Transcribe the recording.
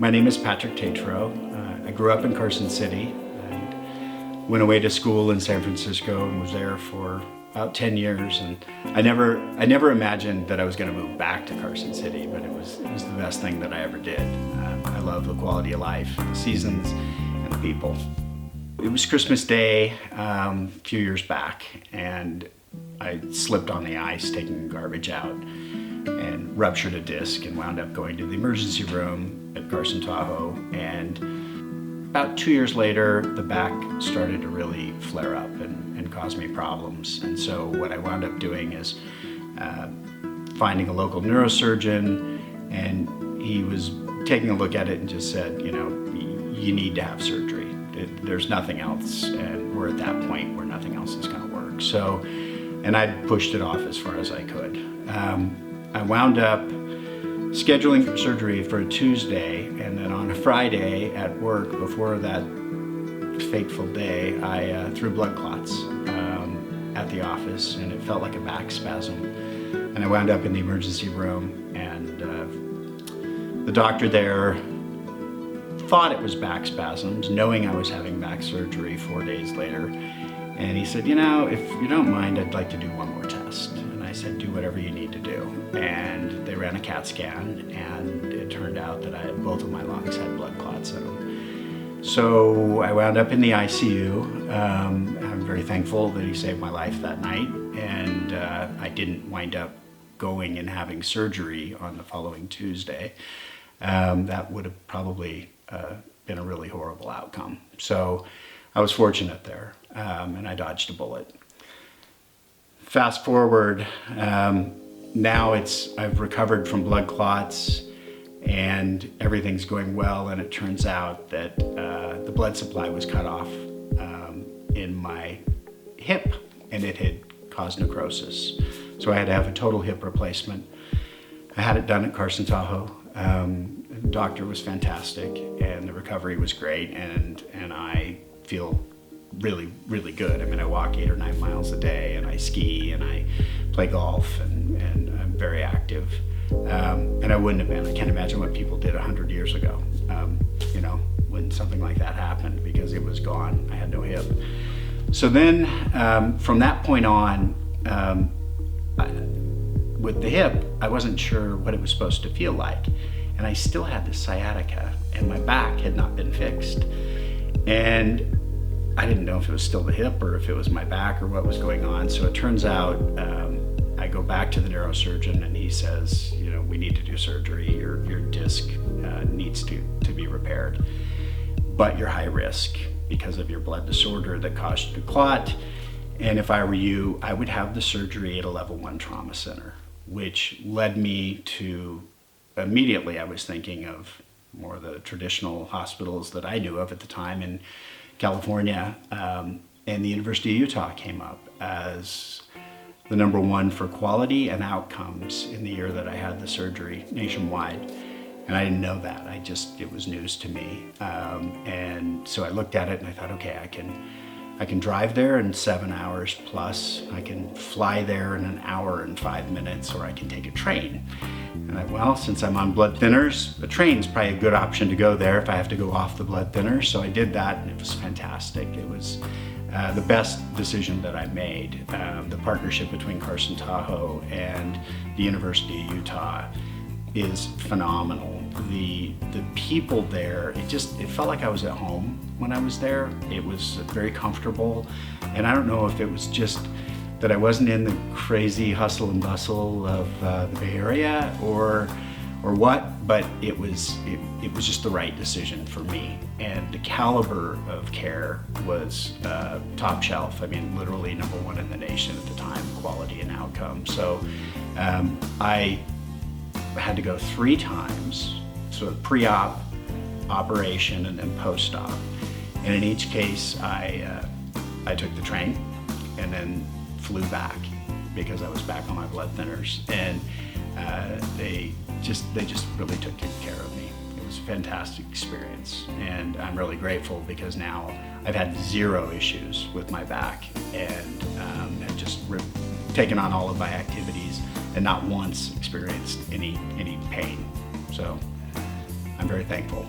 My name is Patrick Tatro. I grew up in Carson City. I went away to school in San Francisco and was there for about 10 years. And I never imagined that I was going to move back to Carson City, but it was the best thing that I ever did. I love the quality of life, the seasons, and the people. It was Christmas Day a few years back, and I slipped on the ice taking garbage out and ruptured a disc and wound up going to the emergency room at Carson, Tahoe. And about 2 years later, the back started to really flare up and cause me problems. And so what I wound up doing is finding a local neurosurgeon, and he was taking a look at it and just said, you know, you need to have surgery. There's nothing else, and we're at that point where nothing else is going to work. So, and I pushed it off as far as I could. I wound up scheduling for surgery for a Tuesday, and then on a Friday at work, before that fateful day, I threw blood clots at the office, and it felt like a back spasm. And I wound up in the emergency room, and the doctor there thought it was back spasms, knowing I was having back surgery 4 days later. And he said, you know, if you don't mind, I'd like to do one more test. And I said, do whatever you need to do. And they ran a CAT scan, and it turned out that both of my lungs had blood clots in them. So I wound up in the ICU. I'm very thankful that he saved my life that night. And I didn't wind up going and having surgery on the following Tuesday. That would have probably been a really horrible outcome. So I was fortunate there, and I dodged a bullet. Fast forward, now I've recovered from blood clots and everything's going well, and it turns out that the blood supply was cut off in my hip, and it had caused necrosis. So I had to have a total hip replacement. I had it done at Carson, Tahoe. The doctor was fantastic, and the recovery was great, and I feel really, really good. I mean, I walk 8 or 9 miles a day, and I ski, and I play golf, and I'm very active. And I wouldn't have been. I can't imagine what people did 100 years ago, you know, when something like that happened, because it was gone. I had no hip. So then, from that point on, with the hip, I wasn't sure what it was supposed to feel like. And I still had this sciatica, and my back had not been fixed. And I didn't know if it was still the hip or if it was my back or what was going on. So it turns out I go back to the neurosurgeon, and he says, you know, we need to do surgery. Your disc needs to be repaired, but you're high risk because of your blood disorder that caused you to clot. And if I were you, I would have the surgery at a level 1 trauma center, which led me to, immediately I was thinking of more of the traditional hospitals that I knew of at the time in California, and the University of Utah came up as the #1 for quality and outcomes in the year that I had the surgery nationwide. And I didn't know that. It was news to me. And so I looked at it and I thought, okay, I can drive there in 7 hours plus. I can fly there in 1 hour and 5 minutes, or I can take a train. And well, since I'm on blood thinners, a train's probably a good option to go there if I have to go off the blood thinners. So I did that, and it was fantastic. It was the best decision that I made. The partnership between Carson, Tahoe and the University of Utah is phenomenal. The people there, it felt like I was at home when I was there. It was very comfortable, and I don't know if it was just that I wasn't in the crazy hustle and bustle of the Bay Area or what, but it was just the right decision for me. And the caliber of care was top shelf. I mean, literally #1 in the nation at the time, quality and outcome. So I had to go 3 times, so pre-op, operation, and then post-op. And in each case, I took the train and then flew back because I was back on my blood thinners, and they just really took good care of me. It was a fantastic experience, and I'm really grateful because now I've had 0 issues with my back, and have just taken on all of my activities and not once experienced any pain. So I'm very thankful.